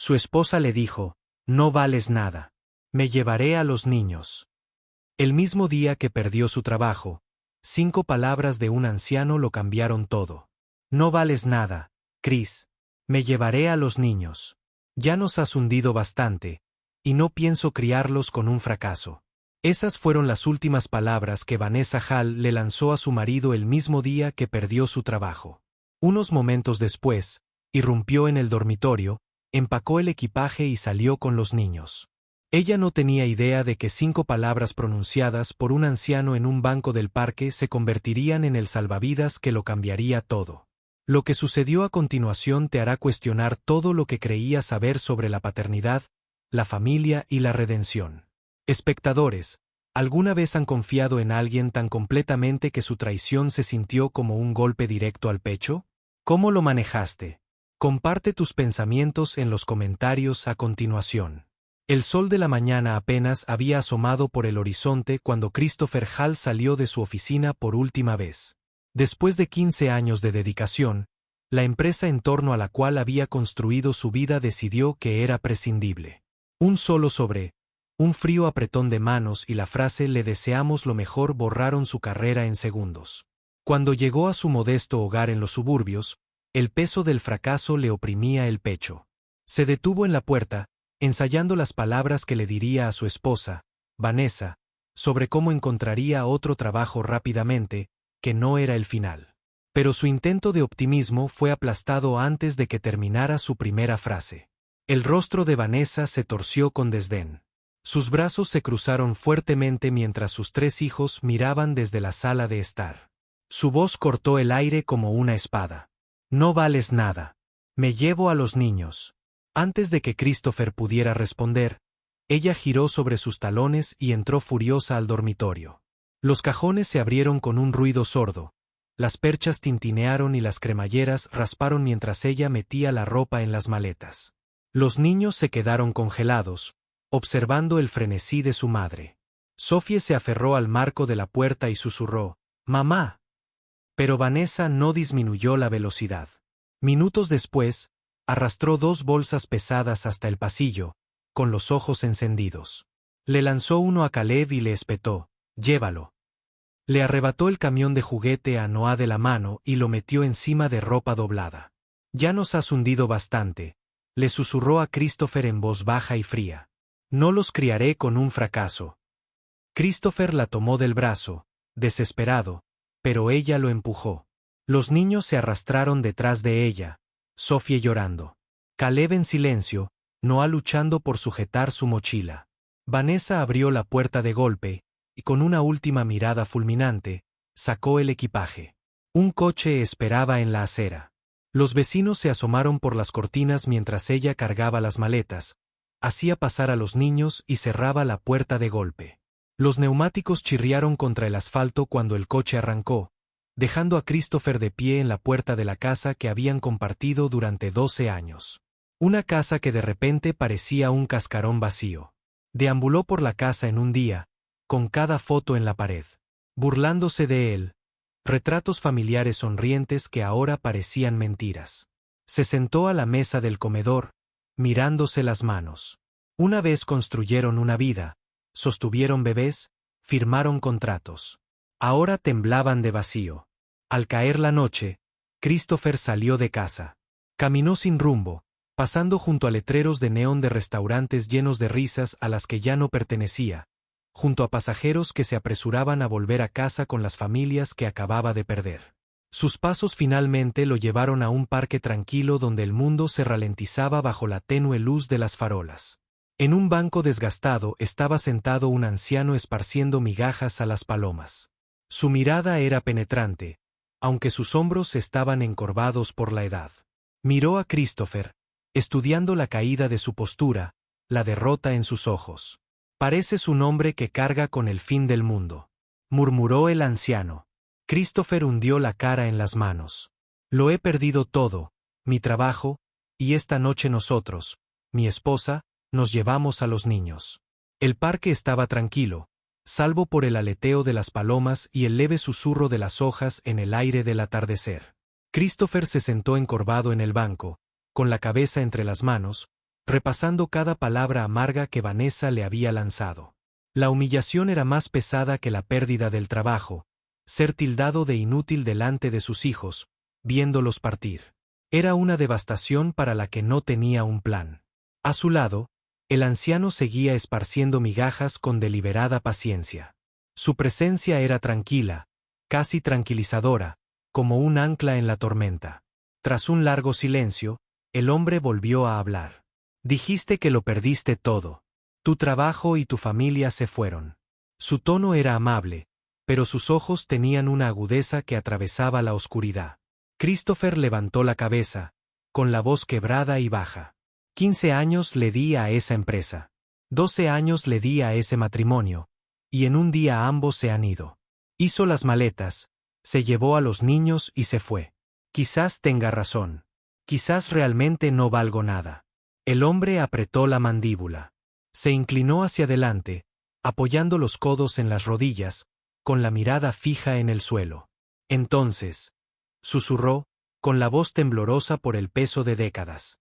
Su esposa le dijo, no vales nada. Me llevaré a los niños. El mismo día que perdió su trabajo, 5 palabras de un anciano lo cambiaron todo. No vales nada, Chris. Me llevaré a los niños. Ya nos has hundido bastante, y no pienso criarlos con un fracaso. Esas fueron las últimas palabras que Vanessa Hall le lanzó a su marido el mismo día que perdió su trabajo. Unos momentos después, irrumpió en el dormitorio, empacó el equipaje y salió con los niños. Ella no tenía idea de que 5 palabras pronunciadas por un anciano en un banco del parque se convertirían en el salvavidas que lo cambiaría todo. Lo que sucedió a continuación te hará cuestionar todo lo que creías saber sobre la paternidad, la familia y la redención. Espectadores, ¿alguna vez han confiado en alguien tan completamente que su traición se sintió como un golpe directo al pecho? ¿Cómo lo manejaste? Comparte tus pensamientos en los comentarios a continuación. El sol de la mañana apenas había asomado por el horizonte cuando Christopher Hall salió de su oficina por última vez. Después de 15 años de dedicación, la empresa en torno a la cual había construido su vida decidió que era prescindible. Un solo sobre, un frío apretón de manos y la frase «le deseamos lo mejor» borraron su carrera en segundos. Cuando llegó a su modesto hogar en los suburbios, el peso del fracaso le oprimía el pecho. Se detuvo en la puerta, ensayando las palabras que le diría a su esposa, Vanessa, sobre cómo encontraría otro trabajo rápidamente, que no era el final. Pero su intento de optimismo fue aplastado antes de que terminara su primera frase. El rostro de Vanessa se torció con desdén. Sus brazos se cruzaron fuertemente mientras sus 3 hijos miraban desde la sala de estar. Su voz cortó el aire como una espada. No vales nada. Me llevo a los niños. Antes de que Christopher pudiera responder, ella giró sobre sus talones y entró furiosa al dormitorio. Los cajones se abrieron con un ruido sordo, las perchas tintinearon y las cremalleras rasparon mientras ella metía la ropa en las maletas. Los niños se quedaron congelados, observando el frenesí de su madre. Sophie se aferró al marco de la puerta y susurró, «¡Mamá!». Pero Vanessa no disminuyó la velocidad. Minutos después, arrastró 2 bolsas pesadas hasta el pasillo, con los ojos encendidos. Le lanzó uno a Caleb y le espetó, «Llévalo». Le arrebató el camión de juguete a Noah de la mano y lo metió encima de ropa doblada. «Ya nos has hundido bastante», le susurró a Christopher en voz baja y fría. «No los criaré con un fracaso». Christopher la tomó del brazo, desesperado, pero ella lo empujó. Los niños se arrastraron detrás de ella, Sophie llorando. Caleb en silencio, Noah luchando por sujetar su mochila. Vanessa abrió la puerta de golpe, y con una última mirada fulminante, sacó el equipaje. Un coche esperaba en la acera. Los vecinos se asomaron por las cortinas mientras ella cargaba las maletas, hacía pasar a los niños y cerraba la puerta de golpe. Los neumáticos chirriaron contra el asfalto cuando el coche arrancó, dejando a Christopher de pie en la puerta de la casa que habían compartido durante 12 años. Una casa que de repente parecía un cascarón vacío. Deambuló por la casa en un día, con cada foto en la pared, burlándose de él, retratos familiares sonrientes que ahora parecían mentiras. Se sentó a la mesa del comedor, mirándose las manos. Una vez construyeron una vida, sostuvieron bebés, firmaron contratos. Ahora temblaban de vacío. Al caer la noche, Christopher salió de casa. Caminó sin rumbo, pasando junto a letreros de neón de restaurantes llenos de risas a las que ya no pertenecía, junto a pasajeros que se apresuraban a volver a casa con las familias que acababa de perder. Sus pasos finalmente lo llevaron a un parque tranquilo donde el mundo se ralentizaba bajo la tenue luz de las farolas. En un banco desgastado estaba sentado un anciano esparciendo migajas a las palomas. Su mirada era penetrante, aunque sus hombros estaban encorvados por la edad. Miró a Christopher, estudiando la caída de su postura, la derrota en sus ojos. «Pareces un hombre que carga con el fin del mundo», murmuró el anciano. Christopher hundió la cara en las manos. «Lo he perdido todo, mi trabajo, y esta noche nosotros, mi esposa, nos llevamos a los niños». El parque estaba tranquilo, salvo por el aleteo de las palomas y el leve susurro de las hojas en el aire del atardecer. Christopher se sentó encorvado en el banco, con la cabeza entre las manos, repasando cada palabra amarga que Vanessa le había lanzado. La humillación era más pesada que la pérdida del trabajo, ser tildado de inútil delante de sus hijos, viéndolos partir. Era una devastación para la que no tenía un plan. A su lado, el anciano seguía esparciendo migajas con deliberada paciencia. Su presencia era tranquila, casi tranquilizadora, como un ancla en la tormenta. Tras un largo silencio, el hombre volvió a hablar. Dijiste que lo perdiste todo. Tu trabajo y tu familia se fueron. Su tono era amable, pero sus ojos tenían una agudeza que atravesaba la oscuridad. Christopher levantó la cabeza, con la voz quebrada y baja. 15 años le di a esa empresa. 12 años le di a ese matrimonio, y en un día ambos se han ido. Hizo las maletas, se llevó a los niños y se fue. Quizás tenga razón. Quizás realmente no valgo nada. El hombre apretó la mandíbula. Se inclinó hacia adelante, apoyando los codos en las rodillas, con la mirada fija en el suelo. Entonces, susurró, con la voz temblorosa por el peso de décadas.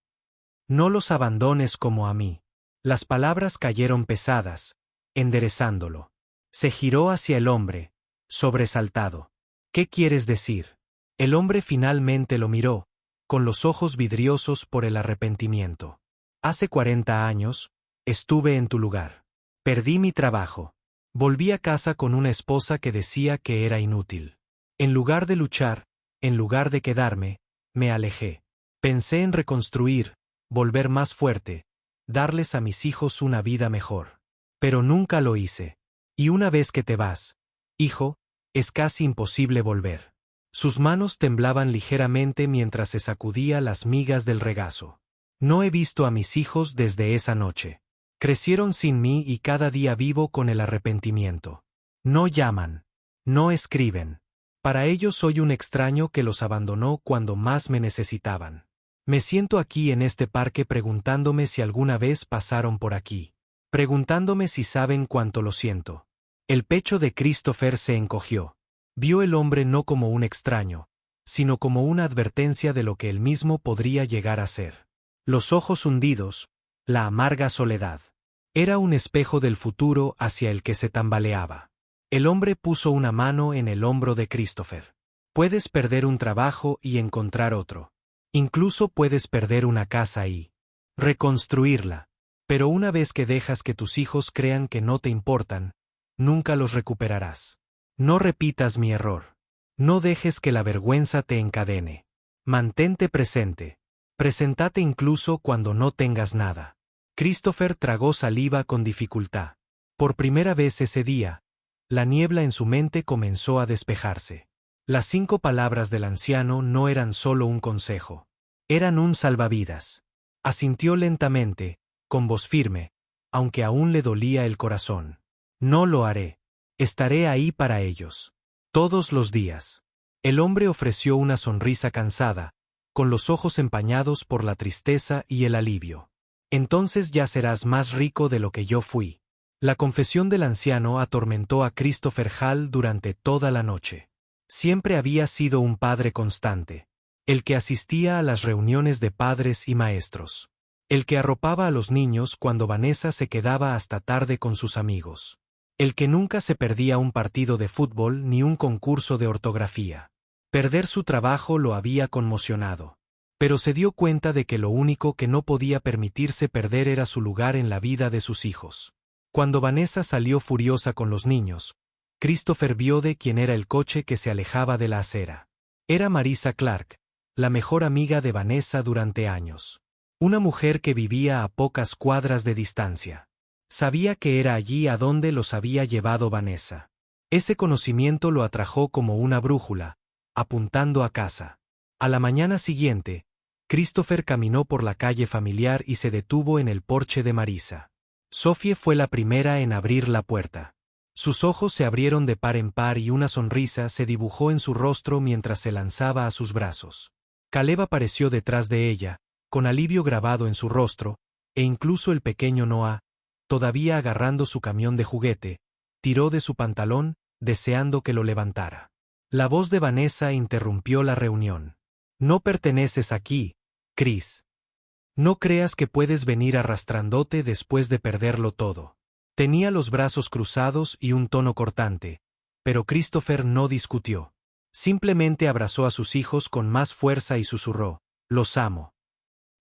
No los abandones como a mí. Las palabras cayeron pesadas, enderezándolo. Se giró hacia el hombre, sobresaltado. ¿Qué quieres decir? El hombre finalmente lo miró, con los ojos vidriosos por el arrepentimiento. Hace 40 años, estuve en tu lugar. Perdí mi trabajo. Volví a casa con una esposa que decía que era inútil. En lugar de luchar, en lugar de quedarme, me alejé. Pensé en reconstruir, volver más fuerte, darles a mis hijos una vida mejor. Pero nunca lo hice. Y una vez que te vas, hijo, es casi imposible volver. Sus manos temblaban ligeramente mientras se sacudía las migas del regazo. No he visto a mis hijos desde esa noche. Crecieron sin mí y cada día vivo con el arrepentimiento. No llaman. No escriben. Para ellos soy un extraño que los abandonó cuando más me necesitaban. Me siento aquí en este parque preguntándome si alguna vez pasaron por aquí. Preguntándome si saben cuánto lo siento. El pecho de Christopher se encogió. Vio el hombre no como un extraño, sino como una advertencia de lo que él mismo podría llegar a ser. Los ojos hundidos, la amarga soledad. Era un espejo del futuro hacia el que se tambaleaba. El hombre puso una mano en el hombro de Christopher. Puedes perder un trabajo y encontrar otro. Incluso puedes perder una casa y reconstruirla. Pero una vez que dejas que tus hijos crean que no te importan, nunca los recuperarás. No repitas mi error. No dejes que la vergüenza te encadene. Mantente presente. Preséntate incluso cuando no tengas nada. Christopher tragó saliva con dificultad. Por primera vez ese día, la niebla en su mente comenzó a despejarse. Las 5 palabras del anciano no eran solo un consejo. Eran un salvavidas. Asintió lentamente, con voz firme, aunque aún le dolía el corazón. No lo haré. Estaré ahí para ellos. Todos los días. El hombre ofreció una sonrisa cansada, con los ojos empañados por la tristeza y el alivio. Entonces ya serás más rico de lo que yo fui. La confesión del anciano atormentó a Christopher Hall durante toda la noche. Siempre había sido un padre constante. El que asistía a las reuniones de padres y maestros. El que arropaba a los niños cuando Vanessa se quedaba hasta tarde con sus amigos. El que nunca se perdía un partido de fútbol ni un concurso de ortografía. Perder su trabajo lo había conmocionado. Pero se dio cuenta de que lo único que no podía permitirse perder era su lugar en la vida de sus hijos. Cuando Vanessa salió furiosa con los niños, Christopher vio de quién era el coche que se alejaba de la acera. Era Marisa Clark, la mejor amiga de Vanessa durante años. Una mujer que vivía a pocas cuadras de distancia. Sabía que era allí a donde los había llevado Vanessa. Ese conocimiento lo atrajo como una brújula, apuntando a casa. A la mañana siguiente, Christopher caminó por la calle familiar y se detuvo en el porche de Marisa. Sophie fue la primera en abrir la puerta. Sus ojos se abrieron de par en par y una sonrisa se dibujó en su rostro mientras se lanzaba a sus brazos. Caleb apareció detrás de ella, con alivio grabado en su rostro, e incluso el pequeño Noah, todavía agarrando su camión de juguete, tiró de su pantalón, deseando que lo levantara. La voz de Vanessa interrumpió la reunión. No perteneces aquí, Chris. No creas que puedes venir arrastrándote después de perderlo todo. Tenía los brazos cruzados y un tono cortante, pero Christopher no discutió. Simplemente abrazó a sus hijos con más fuerza y susurró: «Los amo.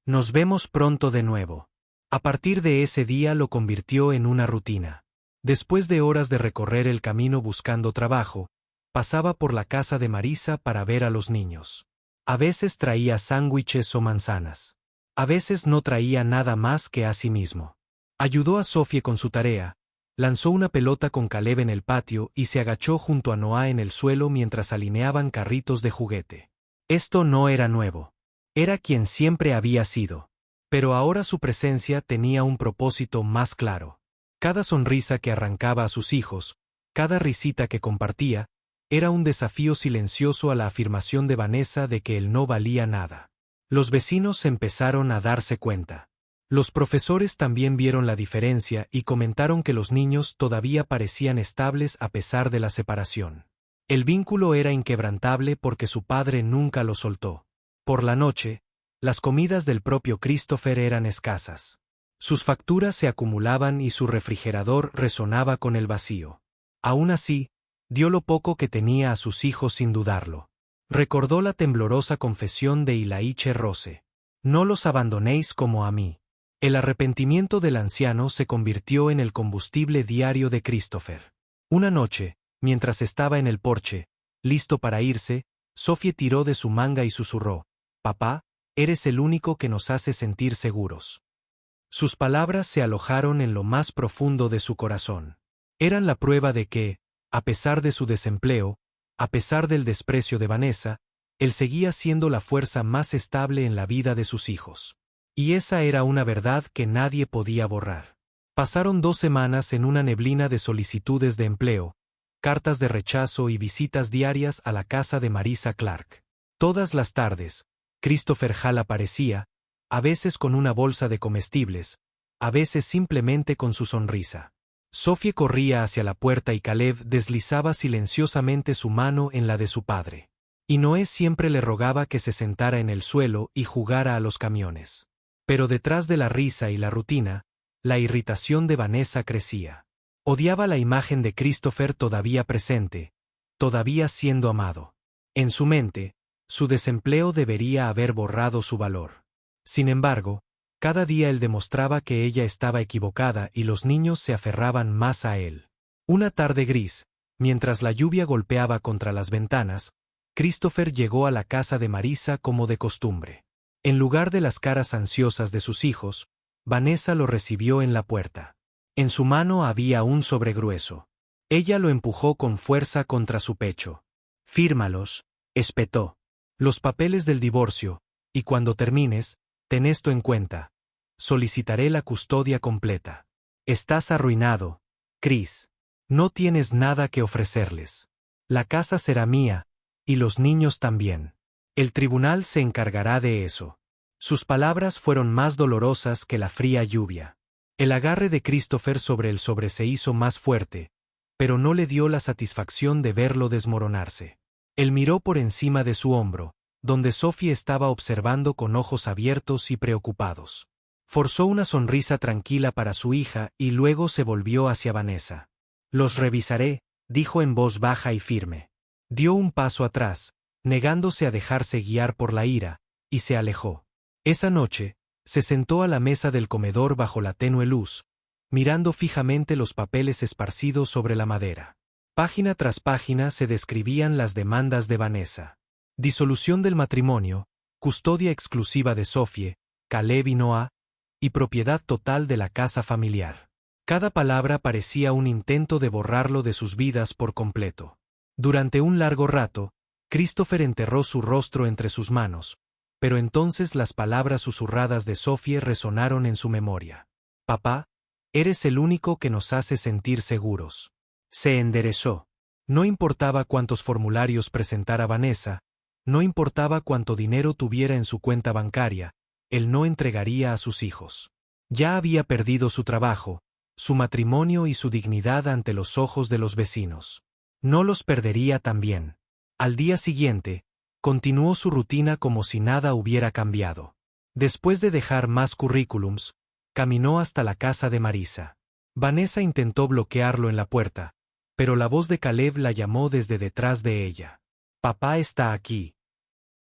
Nos vemos pronto de nuevo». A partir de ese día lo convirtió en una rutina. Después de horas de recorrer el camino buscando trabajo, pasaba por la casa de Marisa para ver a los niños. A veces traía sándwiches o manzanas. A veces no traía nada más que a sí mismo. Ayudó a Sophie con su tarea, lanzó una pelota con Caleb en el patio y se agachó junto a Noah en el suelo mientras alineaban carritos de juguete. Esto no era nuevo. Era quien siempre había sido. Pero ahora su presencia tenía un propósito más claro. Cada sonrisa que arrancaba a sus hijos, cada risita que compartía, era un desafío silencioso a la afirmación de Vanessa de que él no valía nada. Los vecinos empezaron a darse cuenta. Los profesores también vieron la diferencia y comentaron que los niños todavía parecían estables a pesar de la separación. El vínculo era inquebrantable porque su padre nunca lo soltó. Por la noche, las comidas del propio Christopher eran escasas. Sus facturas se acumulaban y su refrigerador resonaba con el vacío. Aún así, dio lo poco que tenía a sus hijos sin dudarlo. Recordó la temblorosa confesión de Ilaiche Rose: «No los abandonéis como a mí». El arrepentimiento del anciano se convirtió en el combustible diario de Christopher. Una noche, mientras estaba en el porche, listo para irse, Sophie tiró de su manga y susurró: «Papá, eres el único que nos hace sentir seguros». Sus palabras se alojaron en lo más profundo de su corazón. Eran la prueba de que, a pesar de su desempleo, a pesar del desprecio de Vanessa, él seguía siendo la fuerza más estable en la vida de sus hijos. Y esa era una verdad que nadie podía borrar. Pasaron 2 semanas en una neblina de solicitudes de empleo, cartas de rechazo y visitas diarias a la casa de Marisa Clark. Todas las tardes, Christopher Hall aparecía, a veces con una bolsa de comestibles, a veces simplemente con su sonrisa. Sophie corría hacia la puerta y Caleb deslizaba silenciosamente su mano en la de su padre. Y Noé siempre le rogaba que se sentara en el suelo y jugara a los camiones. Pero detrás de la risa y la rutina, la irritación de Vanessa crecía. Odiaba la imagen de Christopher todavía presente, todavía siendo amado. En su mente, su desempleo debería haber borrado su valor. Sin embargo, cada día él demostraba que ella estaba equivocada y los niños se aferraban más a él. Una tarde gris, mientras la lluvia golpeaba contra las ventanas, Christopher llegó a la casa de Marisa como de costumbre. En lugar de las caras ansiosas de sus hijos, Vanessa lo recibió en la puerta. En su mano había un sobre grueso. Ella lo empujó con fuerza contra su pecho. «Fírmalos», espetó. «Los papeles del divorcio, y cuando termines, ten esto en cuenta. Solicitaré la custodia completa. Estás arruinado, Chris. No tienes nada que ofrecerles. La casa será mía, y los niños también. El tribunal se encargará de eso». Sus palabras fueron más dolorosas que la fría lluvia. El agarre de Christopher sobre el sobre se hizo más fuerte, pero no le dio la satisfacción de verlo desmoronarse. Él miró por encima de su hombro, donde Sophie estaba observando con ojos abiertos y preocupados. Forzó una sonrisa tranquila para su hija y luego se volvió hacia Vanessa. «Los revisaré», dijo en voz baja y firme. Dio un paso atrás, negándose a dejarse guiar por la ira, y se alejó. Esa noche, se sentó a la mesa del comedor bajo la tenue luz, mirando fijamente los papeles esparcidos sobre la madera. Página tras página se describían las demandas de Vanessa. Disolución del matrimonio, custodia exclusiva de Sophie, Caleb y Noah, y propiedad total de la casa familiar. Cada palabra parecía un intento de borrarlo de sus vidas por completo. Durante un largo rato, Christopher enterró su rostro entre sus manos, pero entonces las palabras susurradas de Sophie resonaron en su memoria. «Papá, eres el único que nos hace sentir seguros». Se enderezó. No importaba cuántos formularios presentara Vanessa, no importaba cuánto dinero tuviera en su cuenta bancaria, él no entregaría a sus hijos. Ya había perdido su trabajo, su matrimonio y su dignidad ante los ojos de los vecinos. No los perdería también. Al día siguiente, continuó su rutina como si nada hubiera cambiado. Después de dejar más currículums, caminó hasta la casa de Marisa. Vanessa intentó bloquearlo en la puerta, pero la voz de Caleb la llamó desde detrás de ella. «Papá está aquí».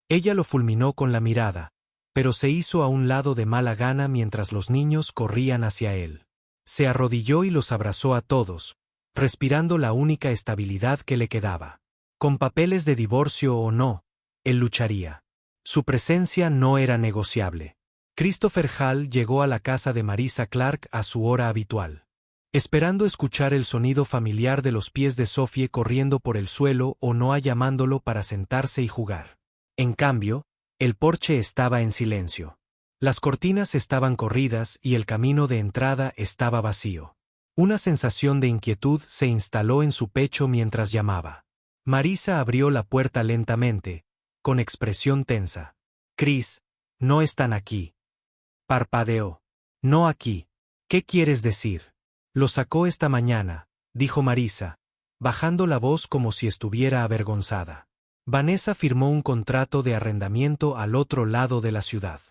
Ella lo fulminó con la mirada, pero se hizo a un lado de mala gana mientras los niños corrían hacia él. Se arrodilló y los abrazó a todos, respirando la única estabilidad que le quedaba. Con papeles de divorcio o no, él lucharía. Su presencia no era negociable. Christopher Hall llegó a la casa de Marisa Clark a su hora habitual, esperando escuchar el sonido familiar de los pies de Sophie corriendo por el suelo o Noah llamándolo para sentarse y jugar. En cambio, el porche estaba en silencio. Las cortinas estaban corridas y el camino de entrada estaba vacío. Una sensación de inquietud se instaló en su pecho mientras llamaba. Marisa abrió la puerta lentamente, con expresión tensa. «Chris, no están aquí». Parpadeó. «No aquí. ¿Qué quieres decir?» «Lo sacó esta mañana», dijo Marisa, bajando la voz como si estuviera avergonzada. «Vanessa firmó un contrato de arrendamiento al otro lado de la ciudad.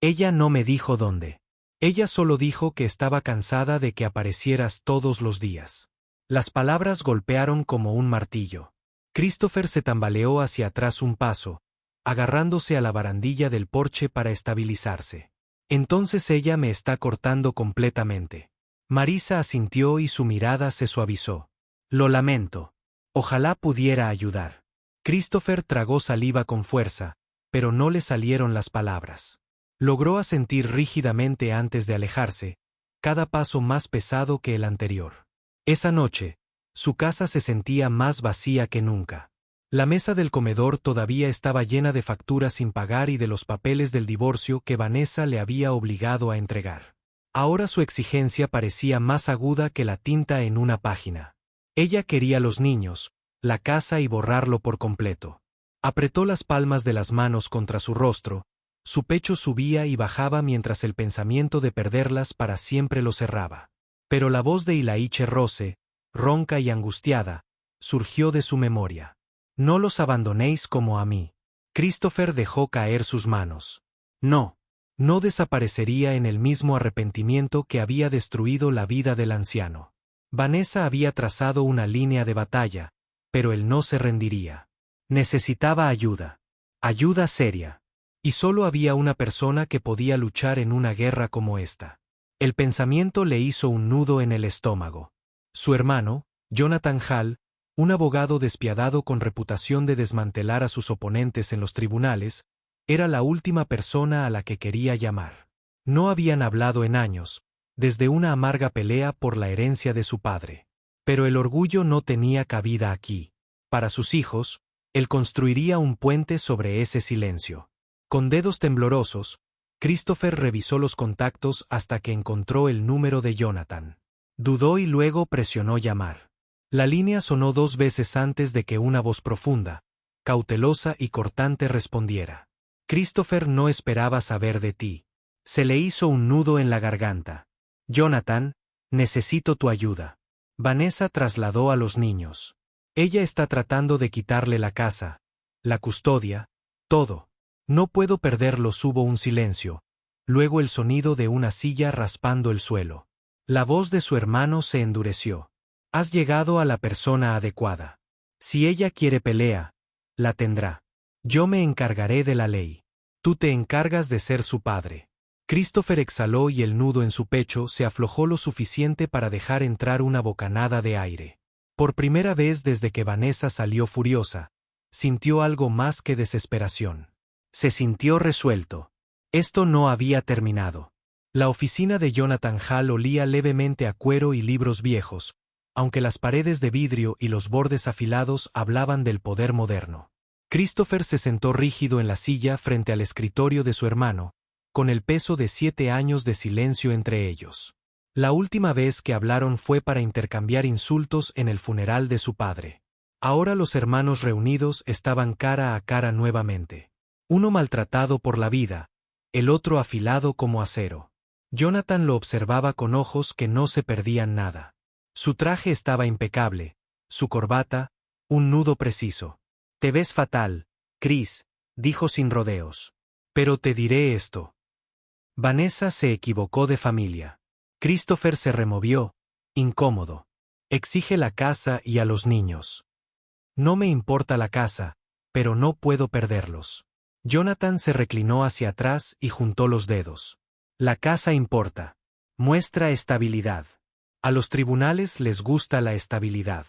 Ella no me dijo dónde. Ella solo dijo que estaba cansada de que aparecieras todos los días». Las palabras golpearon como un martillo. Christopher se tambaleó hacia atrás un paso, agarrándose a la barandilla del porche para estabilizarse. «Entonces ella me está cortando completamente». Marisa asintió y su mirada se suavizó. «Lo lamento. Ojalá pudiera ayudar». Christopher tragó saliva con fuerza, pero no le salieron las palabras. Logró asentir rígidamente antes de alejarse, cada paso más pesado que el anterior. Esa noche, su casa se sentía más vacía que nunca. La mesa del comedor todavía estaba llena de facturas sin pagar y de los papeles del divorcio que Vanessa le había obligado a entregar. Ahora su exigencia parecía más aguda que la tinta en una página. Ella quería los niños, la casa y borrarlo por completo. Apretó las palmas de las manos contra su rostro, su pecho subía y bajaba mientras el pensamiento de perderlas para siempre lo cerraba. Pero la voz de Ilaiche Rose, ronca y angustiada, surgió de su memoria. «No los abandonéis como a mí». Christopher dejó caer sus manos. No desaparecería en el mismo arrepentimiento que había destruido la vida del anciano. Vanessa había trazado una línea de batalla, pero él no se rendiría. Necesitaba ayuda. Ayuda seria. Y solo había una persona que podía luchar en una guerra como esta. El pensamiento le hizo un nudo en el estómago. Su hermano, Jonathan Hall, un abogado despiadado con reputación de desmantelar a sus oponentes en los tribunales, era la última persona a la que quería llamar. No habían hablado en años, desde una amarga pelea por la herencia de su padre. Pero el orgullo no tenía cabida aquí. Para sus hijos, él construiría un puente sobre ese silencio. Con dedos temblorosos, Christopher revisó los contactos hasta que encontró el número de Jonathan. Dudó y luego presionó llamar. La línea sonó 2 veces antes de que una voz profunda, cautelosa y cortante respondiera. «Christopher no esperaba saber de ti». Se le hizo un nudo en la garganta. «Jonathan, necesito tu ayuda». Vanessa trasladó a los niños. «Ella está tratando de quitarle la casa, la custodia, todo. No puedo perderlos». Hubo un silencio, luego el sonido de una silla raspando el suelo. La voz de su hermano se endureció. «Has llegado a la persona adecuada. Si ella quiere pelea, la tendrá. Yo me encargaré de la ley. Tú te encargas de ser su padre». Christopher exhaló y el nudo en su pecho se aflojó lo suficiente para dejar entrar una bocanada de aire. Por primera vez desde que Vanessa salió furiosa, sintió algo más que desesperación. Se sintió resuelto. Esto no había terminado. La oficina de Jonathan Hall olía levemente a cuero y libros viejos, aunque las paredes de vidrio y los bordes afilados hablaban del poder moderno. Christopher se sentó rígido en la silla frente al escritorio de su hermano, con el peso de 7 años de silencio entre ellos. La última vez que hablaron fue para intercambiar insultos en el funeral de su padre. Ahora los hermanos reunidos estaban cara a cara nuevamente. Uno maltratado por la vida, el otro afilado como acero. Jonathan lo observaba con ojos que no se perdían nada. Su traje estaba impecable, su corbata, un nudo preciso. «Te ves fatal, Chris», dijo sin rodeos. «Pero te diré esto. Vanessa se equivocó de familia. Christopher se removió, incómodo. Exige la casa y a los niños. No me importa la casa, pero no puedo perderlos. Jonathan se reclinó hacia atrás y juntó los dedos. La casa importa. Muestra estabilidad. A los tribunales les gusta la estabilidad.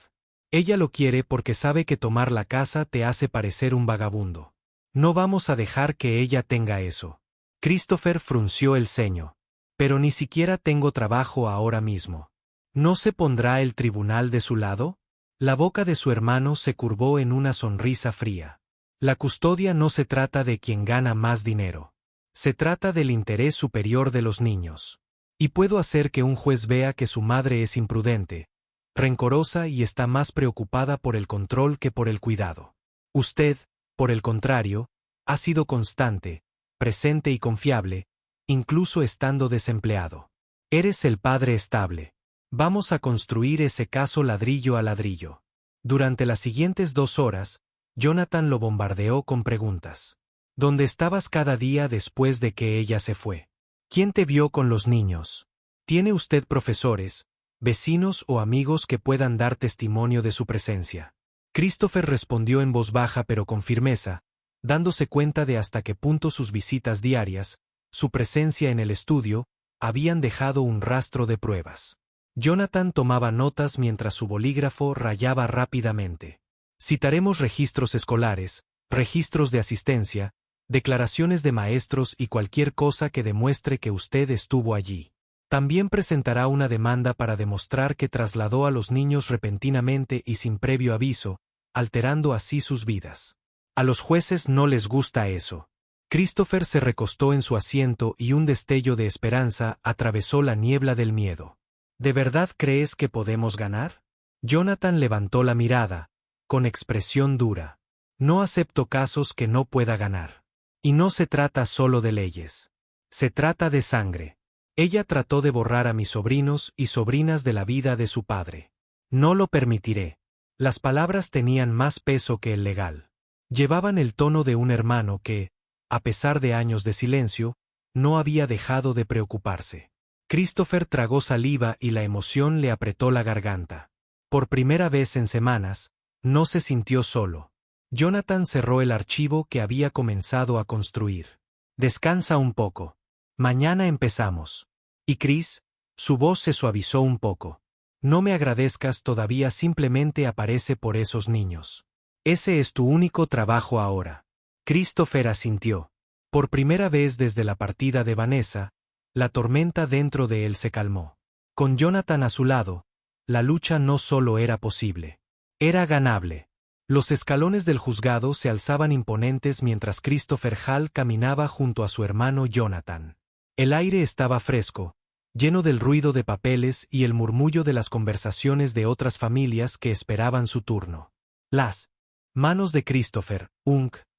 Ella lo quiere porque sabe que tomar la casa te hace parecer un vagabundo. No vamos a dejar que ella tenga eso. Christopher frunció el ceño. Pero ni siquiera tengo trabajo ahora mismo. ¿No se pondrá el tribunal de su lado? La boca de su hermano se curvó en una sonrisa fría. La custodia no se trata de quien gana más dinero. Se trata del interés superior de los niños. Y puedo hacer que un juez vea que su madre es imprudente, rencorosa y está más preocupada por el control que por el cuidado. Usted, por el contrario, ha sido constante, presente y confiable, incluso estando desempleado. Eres el padre estable. Vamos a construir ese caso ladrillo a ladrillo. Durante las siguientes 2 horas, Jonathan lo bombardeó con preguntas. ¿Dónde estabas cada día después de que ella se fue? ¿Quién te vio con los niños? ¿Tiene usted profesores, vecinos o amigos que puedan dar testimonio de su presencia? Christopher respondió en voz baja pero con firmeza, dándose cuenta de hasta qué punto sus visitas diarias, su presencia en el estudio, habían dejado un rastro de pruebas. Jonathan tomaba notas mientras su bolígrafo rayaba rápidamente. Citaremos registros escolares, registros de asistencia, declaraciones de maestros y cualquier cosa que demuestre que usted estuvo allí. También presentará una demanda para demostrar que trasladó a los niños repentinamente y sin previo aviso, alterando así sus vidas. A los jueces no les gusta eso. Christopher se recostó en su asiento y un destello de esperanza atravesó la niebla del miedo. ¿De verdad crees que podemos ganar? Jonathan levantó la mirada, con expresión dura. No acepto casos que no pueda ganar. Y no se trata solo de leyes. Se trata de sangre. Ella trató de borrar a mis sobrinos y sobrinas de la vida de su padre. No lo permitiré. Las palabras tenían más peso que el legal. Llevaban el tono de un hermano que, a pesar de años de silencio, no había dejado de preocuparse. Christopher tragó saliva y la emoción le apretó la garganta. Por primera vez en semanas, no se sintió solo. Jonathan cerró el archivo que había comenzado a construir. Descansa un poco. Mañana empezamos. Y Chris, su voz se suavizó un poco. No me agradezcas todavía, simplemente aparece por esos niños. Ese es tu único trabajo ahora. Christopher asintió. Por primera vez desde la partida de Vanessa, la tormenta dentro de él se calmó. Con Jonathan a su lado, la lucha no solo era posible. Era ganable. Los escalones del juzgado se alzaban imponentes mientras Christopher Hall caminaba junto a su hermano Jonathan. El aire estaba fresco, lleno del ruido de papeles y el murmullo de las conversaciones de otras familias que esperaban su turno. Las manos de Christopher,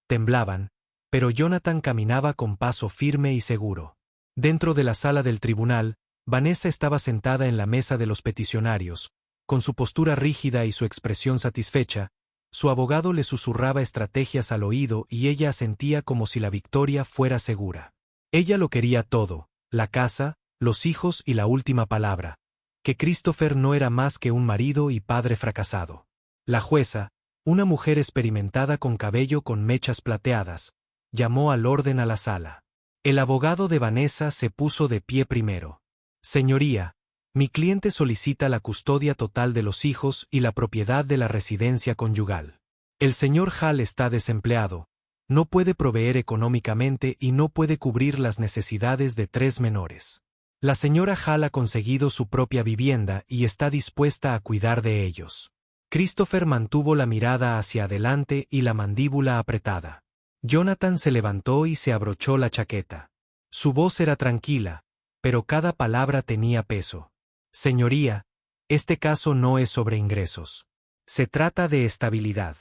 temblaban, pero Jonathan caminaba con paso firme y seguro. Dentro de la sala del tribunal, Vanessa estaba sentada en la mesa de los peticionarios, con su postura rígida y su expresión satisfecha. Su abogado le susurraba estrategias al oído y ella asentía como si la victoria fuera segura. Ella lo quería todo, la casa, los hijos y la última palabra, que Christopher no era más que un marido y padre fracasado. La jueza, una mujer experimentada con cabello con mechas plateadas, llamó al orden a la sala. El abogado de Vanessa se puso de pie primero. Señoría, mi cliente solicita la custodia total de los hijos y la propiedad de la residencia conyugal. El señor Hall está desempleado, no puede proveer económicamente y no puede cubrir las necesidades de 3 menores. La señora Hall ha conseguido su propia vivienda y está dispuesta a cuidar de ellos. Christopher mantuvo la mirada hacia adelante y la mandíbula apretada. Jonathan se levantó y se abrochó la chaqueta. Su voz era tranquila, pero cada palabra tenía peso. Señoría, este caso no es sobre ingresos. Se trata de estabilidad.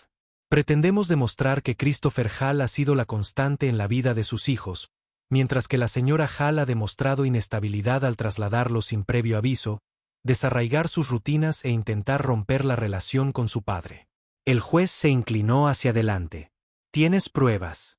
Pretendemos demostrar que Christopher Hall ha sido la constante en la vida de sus hijos, mientras que la señora Hall ha demostrado inestabilidad al trasladarlos sin previo aviso, desarraigar sus rutinas e intentar romper la relación con su padre. El juez se inclinó hacia adelante. ¿Tienes pruebas?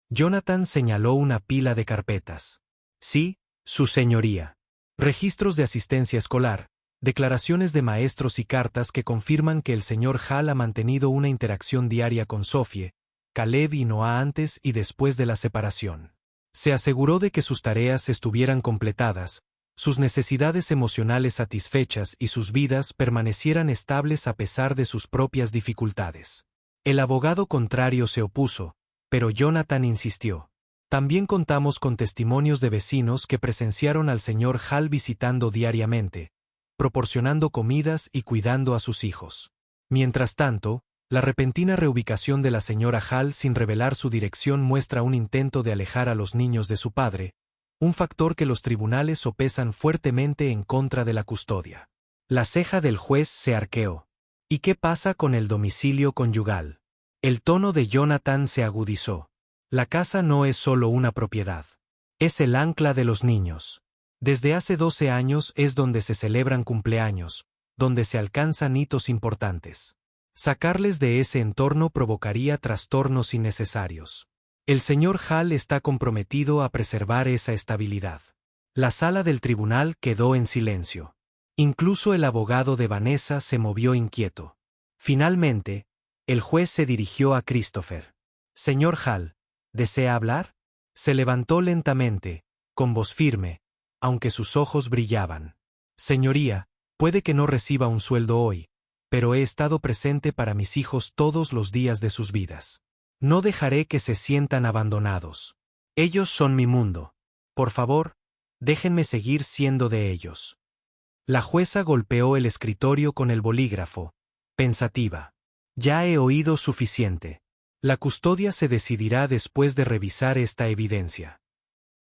Jonathan señaló una pila de carpetas. Sí, su señoría. Registros de asistencia escolar, declaraciones de maestros y cartas que confirman que el señor Hall ha mantenido una interacción diaria con Sophie, Caleb y Noah antes y después de la separación. Se aseguró de que sus tareas estuvieran completadas, sus necesidades emocionales satisfechas y sus vidas permanecieran estables a pesar de sus propias dificultades. El abogado contrario se opuso, pero Jonathan insistió. También contamos con testimonios de vecinos que presenciaron al señor Hall visitando diariamente, proporcionando comidas y cuidando a sus hijos. Mientras tanto, la repentina reubicación de la señora Hall sin revelar su dirección muestra un intento de alejar a los niños de su padre, un factor que los tribunales sopesan fuertemente en contra de la custodia. La ceja del juez se arqueó. ¿Y qué pasa con el domicilio conyugal? El tono de Jonathan se agudizó. La casa no es solo una propiedad. Es el ancla de los niños. Desde hace 12 años es donde se celebran cumpleaños, donde se alcanzan hitos importantes. Sacarles de ese entorno provocaría trastornos innecesarios. El señor Hall está comprometido a preservar esa estabilidad. La sala del tribunal quedó en silencio. Incluso el abogado de Vanessa se movió inquieto. Finalmente, el juez se dirigió a Christopher. Señor Hall, ¿desea hablar? Se levantó lentamente, con voz firme, aunque sus ojos brillaban. Señoría, puede que no reciba un sueldo hoy, pero he estado presente para mis hijos todos los días de sus vidas. No dejaré que se sientan abandonados. Ellos son mi mundo. Por favor, déjenme seguir siendo de ellos. La jueza golpeó el escritorio con el bolígrafo, pensativa. Ya he oído suficiente. La custodia se decidirá después de revisar esta evidencia.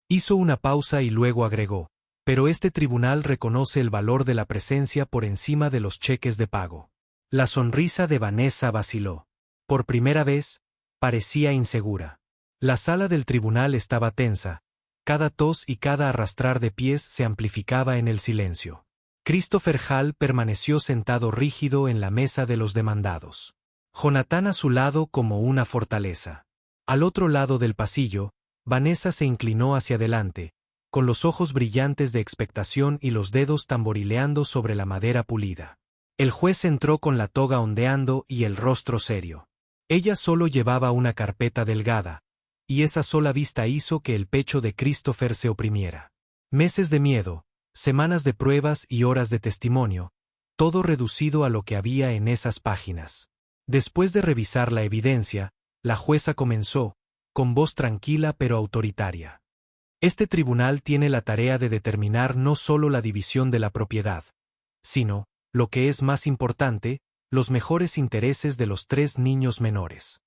Hizo una pausa y luego agregó, pero este tribunal reconoce el valor de la presencia por encima de los cheques de pago. La sonrisa de Vanessa vaciló. Por primera vez, parecía insegura. La sala del tribunal estaba tensa, cada tos y cada arrastrar de pies se amplificaba en el silencio. Christopher Hall permaneció sentado rígido en la mesa de los demandados. Jonathan a su lado como una fortaleza. Al otro lado del pasillo, Vanessa se inclinó hacia adelante, con los ojos brillantes de expectación y los dedos tamborileando sobre la madera pulida. El juez entró con la toga ondeando y el rostro serio. Ella solo llevaba una carpeta delgada, y esa sola vista hizo que el pecho de Christopher se oprimiera. Meses de miedo, semanas de pruebas y horas de testimonio, todo reducido a lo que había en esas páginas. Después de revisar la evidencia, la jueza comenzó, con voz tranquila pero autoritaria. Este tribunal tiene la tarea de determinar no solo la división de la propiedad, sino, lo que es más importante, los mejores intereses de los 3 niños menores.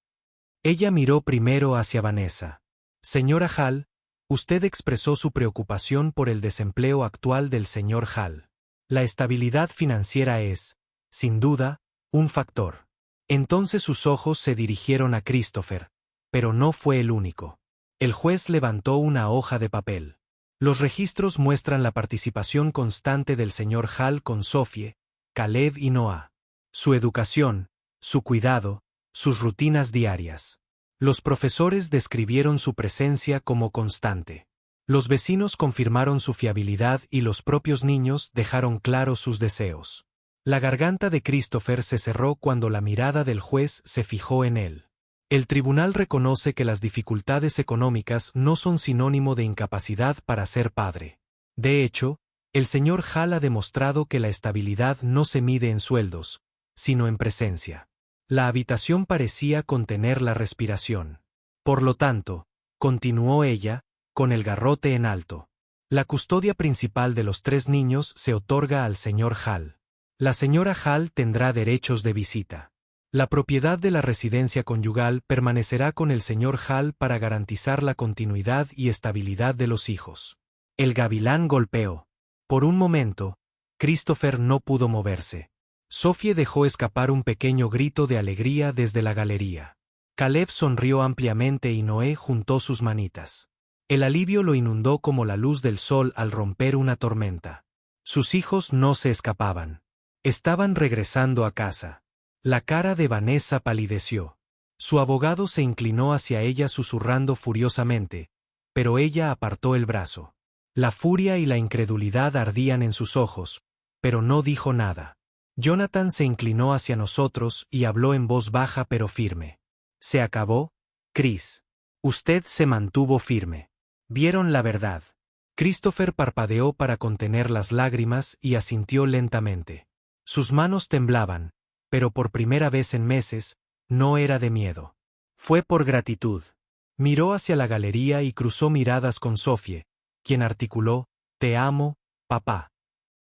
Ella miró primero hacia Vanessa. Señora Hall, usted expresó su preocupación por el desempleo actual del señor Hall. La estabilidad financiera es, sin duda, un factor. Entonces sus ojos se dirigieron a Christopher, pero no fue el único. El juez levantó una hoja de papel. Los registros muestran la participación constante del señor Hall con Sophie, Caleb y Noah. Su educación, su cuidado, sus rutinas diarias. Los profesores describieron su presencia como constante. Los vecinos confirmaron su fiabilidad y los propios niños dejaron claros sus deseos. La garganta de Christopher se cerró cuando la mirada del juez se fijó en él. El tribunal reconoce que las dificultades económicas no son sinónimo de incapacidad para ser padre. De hecho, el señor Hall ha demostrado que la estabilidad no se mide en sueldos, sino en presencia. La habitación parecía contener la respiración. Por lo tanto, continuó ella, con el garrote en alto. La custodia principal de los 3 niños se otorga al señor Hall. La señora Hall tendrá derechos de visita. La propiedad de la residencia conyugal permanecerá con el señor Hall para garantizar la continuidad y estabilidad de los hijos. El gavilán golpeó. Por un momento, Christopher no pudo moverse. Sophie dejó escapar un pequeño grito de alegría desde la galería. Caleb sonrió ampliamente y Noé juntó sus manitas. El alivio lo inundó como la luz del sol al romper una tormenta. Sus hijos no se escapaban. Estaban regresando a casa. La cara de Vanessa palideció. Su abogado se inclinó hacia ella susurrando furiosamente, pero ella apartó el brazo. La furia y la incredulidad ardían en sus ojos, pero no dijo nada. Jonathan se inclinó hacia nosotros y habló en voz baja pero firme. ¿Se acabó, Chris? Usted se mantuvo firme. Vieron la verdad. Christopher parpadeó para contener las lágrimas y asintió lentamente. Sus manos temblaban, pero por primera vez en meses, no era de miedo. Fue por gratitud. Miró hacia la galería y cruzó miradas con Sophie, quien articuló, «Te amo, papá».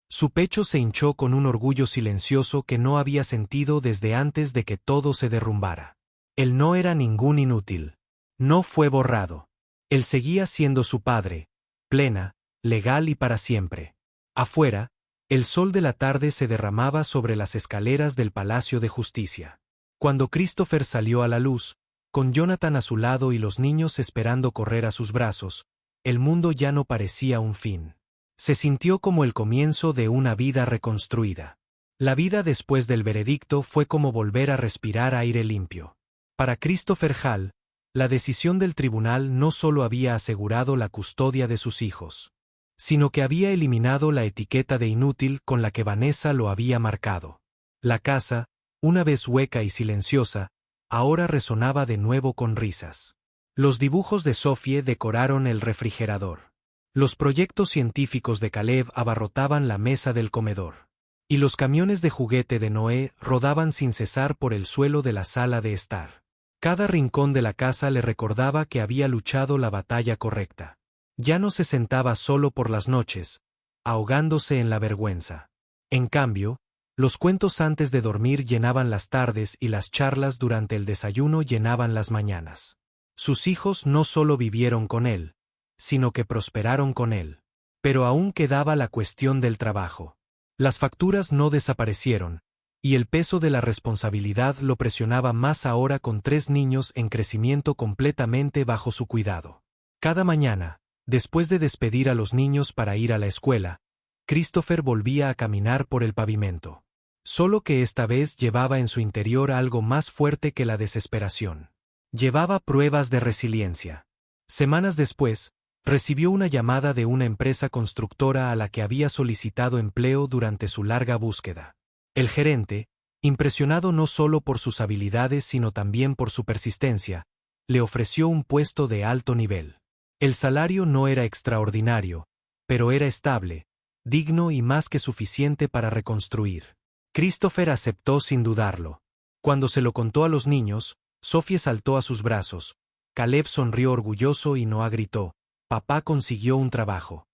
Su pecho se hinchó con un orgullo silencioso que no había sentido desde antes de que todo se derrumbara. Él no era ningún inútil. No fue borrado. Él seguía siendo su padre, plena, legal y para siempre. Afuera, el sol de la tarde se derramaba sobre las escaleras del Palacio de Justicia. Cuando Christopher salió a la luz, con Jonathan a su lado y los niños esperando correr a sus brazos, el mundo ya no parecía un fin. Se sintió como el comienzo de una vida reconstruida. La vida después del veredicto fue como volver a respirar aire limpio. Para Christopher Hall, la decisión del tribunal no solo había asegurado la custodia de sus hijos, sino que había eliminado la etiqueta de inútil con la que Vanessa lo había marcado. La casa, una vez hueca y silenciosa, ahora resonaba de nuevo con risas. Los dibujos de Sophie decoraron el refrigerador. Los proyectos científicos de Caleb abarrotaban la mesa del comedor. Y los camiones de juguete de Noé rodaban sin cesar por el suelo de la sala de estar. Cada rincón de la casa le recordaba que había luchado la batalla correcta. Ya no se sentaba solo por las noches, ahogándose en la vergüenza. En cambio, los cuentos antes de dormir llenaban las tardes y las charlas durante el desayuno llenaban las mañanas. Sus hijos no solo vivieron con él, sino que prosperaron con él. Pero aún quedaba la cuestión del trabajo. Las facturas no desaparecieron, y el peso de la responsabilidad lo presionaba más ahora con 3 niños en crecimiento completamente bajo su cuidado. Cada mañana, después de despedir a los niños para ir a la escuela, Christopher volvía a caminar por el pavimento. Solo que esta vez llevaba en su interior algo más fuerte que la desesperación. Llevaba pruebas de resiliencia. Semanas después, recibió una llamada de una empresa constructora a la que había solicitado empleo durante su larga búsqueda. El gerente, impresionado no solo por sus habilidades sino también por su persistencia, le ofreció un puesto de alto nivel. El salario no era extraordinario, pero era estable, digno y más que suficiente para reconstruir. Christopher aceptó sin dudarlo. Cuando se lo contó a los niños, Sophie saltó a sus brazos. Caleb sonrió orgulloso y Noah gritó: «Papá consiguió un trabajo».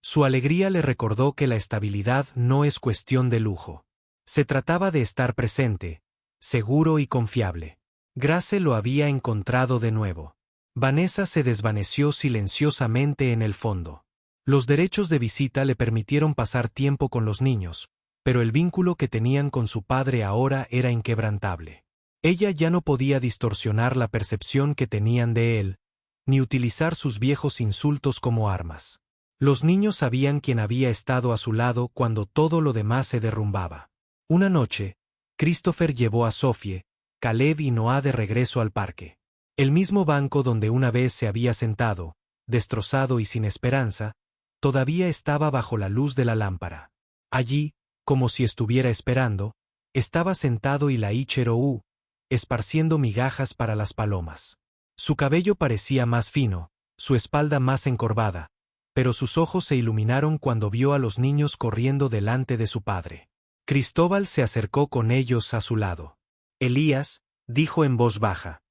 Su alegría le recordó que la estabilidad no es cuestión de lujo. Se trataba de estar presente, seguro y confiable. Grace lo había encontrado de nuevo. Vanessa se desvaneció silenciosamente en el fondo. Los derechos de visita le permitieron pasar tiempo con los niños, pero el vínculo que tenían con su padre ahora era inquebrantable. Ella ya no podía distorsionar la percepción que tenían de él, ni utilizar sus viejos insultos como armas. Los niños sabían quién había estado a su lado cuando todo lo demás se derrumbaba. Una noche, Christopher llevó a Sophie, Caleb y Noah de regreso al parque. El mismo banco donde una vez se había sentado, destrozado y sin esperanza, todavía estaba bajo la luz de la lámpara. Allí, como si estuviera esperando, estaba sentado Ilaicherou, esparciendo migajas para las palomas. Su cabello parecía más fino, su espalda más encorvada, pero sus ojos se iluminaron cuando vio a los niños corriendo delante de su padre. Cristóbal se acercó con ellos a su lado. «Elías», dijo en voz baja,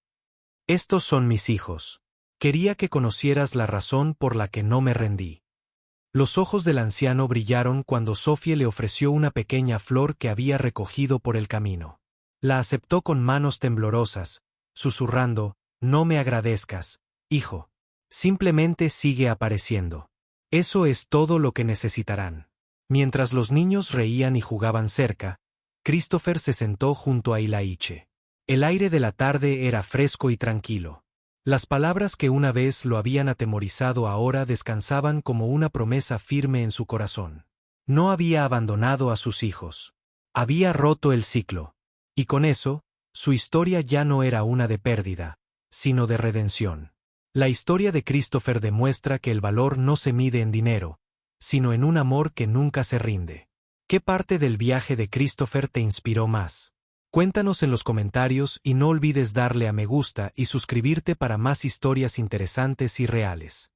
«estos son mis hijos. Quería que conocieras la razón por la que no me rendí». Los ojos del anciano brillaron cuando Sophie le ofreció una pequeña flor que había recogido por el camino. La aceptó con manos temblorosas, susurrando: «No me agradezcas, hijo. Simplemente sigue apareciendo. Eso es todo lo que necesitarán». Mientras los niños reían y jugaban cerca, Christopher se sentó junto a Ilaiche. El aire de la tarde era fresco y tranquilo. Las palabras que una vez lo habían atemorizado ahora descansaban como una promesa firme en su corazón. No había abandonado a sus hijos. Había roto el ciclo. Y con eso, su historia ya no era una de pérdida, sino de redención. La historia de Christopher demuestra que el valor no se mide en dinero, sino en un amor que nunca se rinde. ¿Qué parte del viaje de Christopher te inspiró más? Cuéntanos en los comentarios y no olvides darle a me gusta y suscribirte para más historias interesantes y reales.